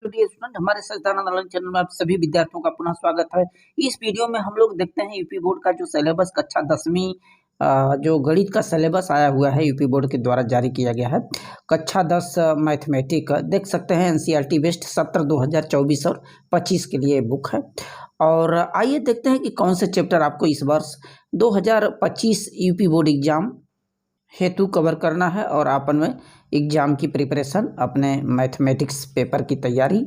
तो dear student, हमारे संस्थान ऑनलाइन चैनल में आप सभी विद्यार्थियों का पुनः स्वागत है। इस वीडियो में हम लोग देखते हैं यूपी बोर्ड का जो सिलेबस कक्षा 10वीं जो गणित का सिलेबस आया हुआ है यूपी बोर्ड के द्वारा जारी किया गया है। कक्षा 10 मैथमेटिक देख सकते हैं, एनसीईआरटी बेस्ड सत्र 2024 और 25 के लिए बुक है। और आइए देखते हैं कि कौन से चैप्टर आपको इस वर्ष 2025 यूपी बोर्ड एग्जाम हेतु कवर करना है और अपन में एग्जाम की प्रिपरेशन, अपने मैथमेटिक्स पेपर की तैयारी,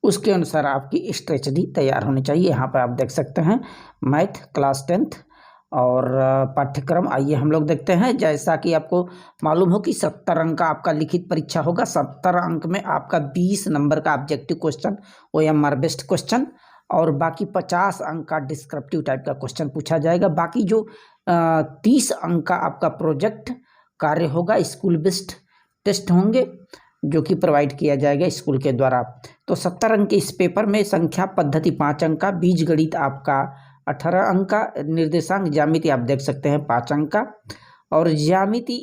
उसके अनुसार आपकी स्ट्रेटजी तैयार होनी चाहिए। यहाँ पर आप देख सकते हैं मैथ क्लास 10th और पाठ्यक्रम। आइए हम लोग देखते हैं। जैसा कि आपको मालूम हो कि 70 अंक का आपका लिखित परीक्षा होगा। 70 अंक में आपका 20 नंबर का objective question OMR based question और बाकी 50 अंक का डिस्क्रिप्टिव टाइप का क्वेश्चन पूछा जाएगा। बाकी जो 30 अंक का आपका प्रोजेक्ट कार्य होगा, स्कूल बेस्ड टेस्ट होंगे जो कि प्रोवाइड किया जाएगा स्कूल के द्वारा। तो 70 अंक के इस पेपर में संख्या पद्धति 5 अंक का, बीज गणित आपका 18 अंक का, निर्देशांक ज्यामिति आप देख सकते हैं 5 अंक का और ज्यामिति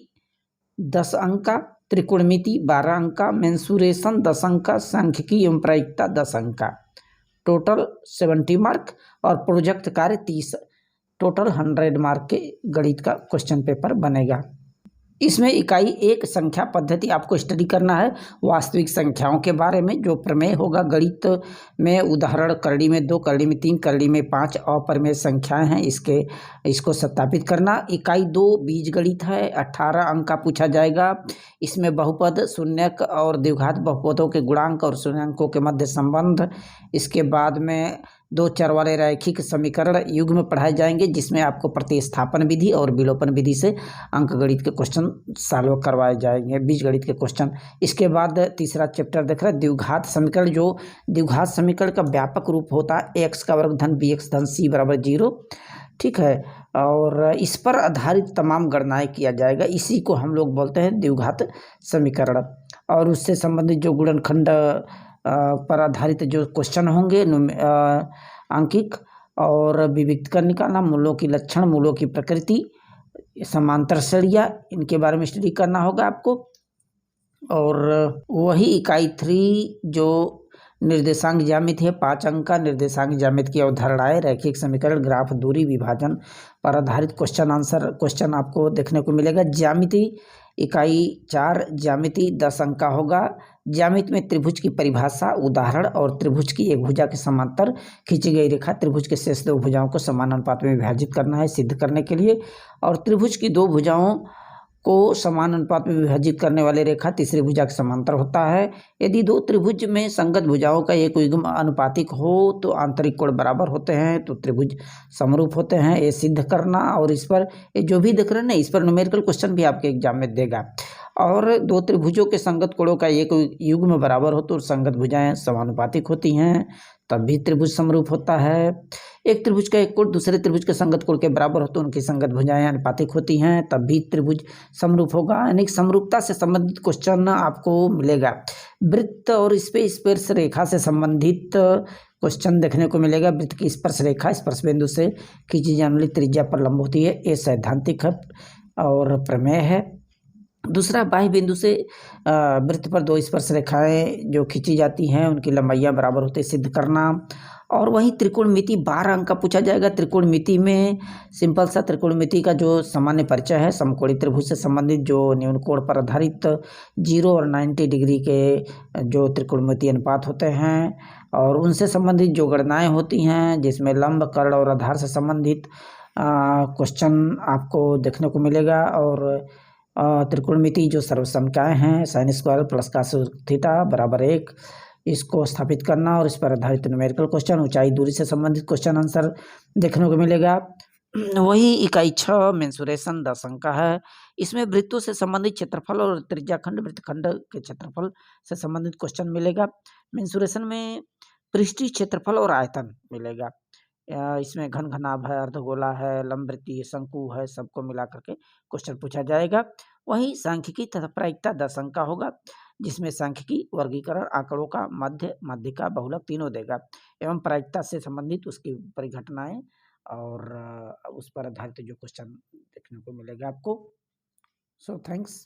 10 अंक का, त्रिकोणमिति 12 अंक का, मेंसुरेशन 10 अंक का, सांख्यिकी एवं प्रायिकता 10 अंक का, टोटल 70 मार्क और प्रोजेक्ट कार्य 30, टोटल 100 मार्क के गणित का क्वेश्चन पेपर बनेगा। इसमें इकाई 1 संख्या पद्धति आपको स्टडी करना है वास्तविक संख्याओं के बारे में। जो प्रमेय होगा गणित में, उदाहरण करड़ी में 2, करड़ी में 3, करड़ी में 5 अप्रमेय संख्याएं हैं, इसको सत्यापित करना। इकाई 2 बीज गणित है, 18 अंक का पूछा जाएगा। इसमें बहुपद, शून्यक और द्विघात बहुपदों के गुणांक और शून्यंकों के मध्य संबंध, इसके बाद में 2 चर वाले रैखिक समीकरण युग्म पढ़ाए जाएंगे जिसमें आपको प्रतिस्थापन विधि और विलोपन विधि से अंक गणित के क्वेश्चन सॉल्व करवाए जाएंगे, बीजगणित के क्वेश्चन। इसके बाद तीसरा चैप्टर देख रहे हैं द्विघात समीकरण। जो द्विघात समीकरण का व्यापक रूप होता है x का वर्ग धन bx धन c बराबर 0, ठीक है, और इस पर आधारित तमाम गणनाएं किया जाएगा। इसी को हम लोग बोलते हैं द्विघात समीकरण। और उससे संबंधित जो गुणनखंड पर आधारित जो क्वेश्चन होंगे अंकिक और विविक्तकर निकालना, मूलों की लक्षण, मूलों की प्रकृति, समांतर श्रेणियाँ, इनके बारे में स्टडी करना होगा आपको। और वही इकाई 3 जो निर्देशांक ज्यामिति है 5 अंक का, निर्देशांक ज्यामिति की अवधारणाएं, रैखिक समीकरण, ग्राफ, दूरी, विभाजन पर आधारित क्वेश्चन आंसर क्वेश्चन आपको देखने को मिलेगा। ज्यामिति इकाई 4 ज्यामिति 10 अंक का होगा। ज्यामिति में त्रिभुज की परिभाषा, उदाहरण और त्रिभुज की एक भुजा के समांतर खींची गई रेखा त्रिभुज के शेष 2 भुजाओं को समान अनुपात में विभाजित करना है सिद्ध करने के लिए। और त्रिभुज की 2 भुजाओं को समान अनुपात में विभाजित करने वाली रेखा तीसरी भुजा के समांतर होता है। यदि 2 त्रिभुज में संगत भुजाओं का एक युग्म अनुपातिक हो तो आंतरिक कोण बराबर होते हैं तो त्रिभुज समरूप होते हैं, ये सिद्ध करना। और इस पर जो भी देख रहे हैं ना, इस पर न्यूमेरिकल क्वेश्चन भी आपके एग्जाम में देगा। और 2 त्रिभुजों के संगत कोणों का एक युग्म बराबर हो तो संगत भुजाएं समानुपातिक होती हैं, तब भी त्रिभुज समरूप होता है। एक त्रिभुज का एक कोण दूसरे त्रिभुज के संगत कोण के बराबर हो तो उनकी संगत भुजाएं अनुपातिक होती हैं, तब भी त्रिभुज समरूप होगा। यानी समरूपता से संबंधित क्वेश्चन आपको मिलेगा। वृत्त और स्पर्श रेखा से संबंधित क्वेश्चन देखने को मिलेगा। वृत्त की स्पर्श रेखा स्पर्श बिंदु से खींची जाने वाली त्रिज्या पर लंब होती है, ये सैद्धांतिक है और प्रमेय है। दूसरा, बाह्य बिंदु से वृत्त पर 2 स्पर्श रेखाएं जो खींची जाती हैं उनकी लंबाइयां बराबर होते सिद्ध करना। और वहीं त्रिकोणमिति 12 अंक का पूछा जाएगा। त्रिकोणमिति में सिंपल सा त्रिकोणमिति का जो सामान्य परिचय है, समकोणीय त्रिभुज से संबंधित जो न्यून कोण पर आधारित 0 और 90 डिग्री के जो त्रिकोणमिति अनुपात होते हैं और उनसे संबंधित जो गणनाएं होती हैं जिसमें लंब, कर्ण और आधार से संबंधित क्वेश्चन आपको देखने को मिलेगा। और त्रिकोणमिति जो सर्वसमताएं हैं, sine square plus cos theta बराबर 1, इसको स्थापित करना और इस पर आधारित न्यूमेरिकल क्वेश्चन, ऊंचाई दूरी से संबंधित क्वेश्चन आंसर देखने को मिलेगा। वही इकाई 6 मेंसुरेशन 10 अंक का है। इसमें वृत्तों से संबंधित क्षेत्रफल और त्रिज्याखंड वृत्तखंड के क्षेत्रफल से संबंधित क्वेश्चन मिलेगा। मेंसुरेशन में पृष्ठीय क्षेत्रफल और आयतन मिलेगा। इसमें घन घनाभ है, अर्धगोला है, लंबवृत्तीय, शंकु है, सबको मिला करके क्वेश्चन पूछा जाएगा। वहीं सांख्यिकी तथा प्रायिकता 10 अंक का होगा जिसमें सांख्यिकी वर्गीकरण, आंकड़ों का मध्य, माध्यिका, बहुलक तीनों देगा एवं प्रायिकता से संबंधित उसकी परिघटनाएं और उस पर आधारित जो क्वेश्चन देखने को मिलेगा आपको। So thanks.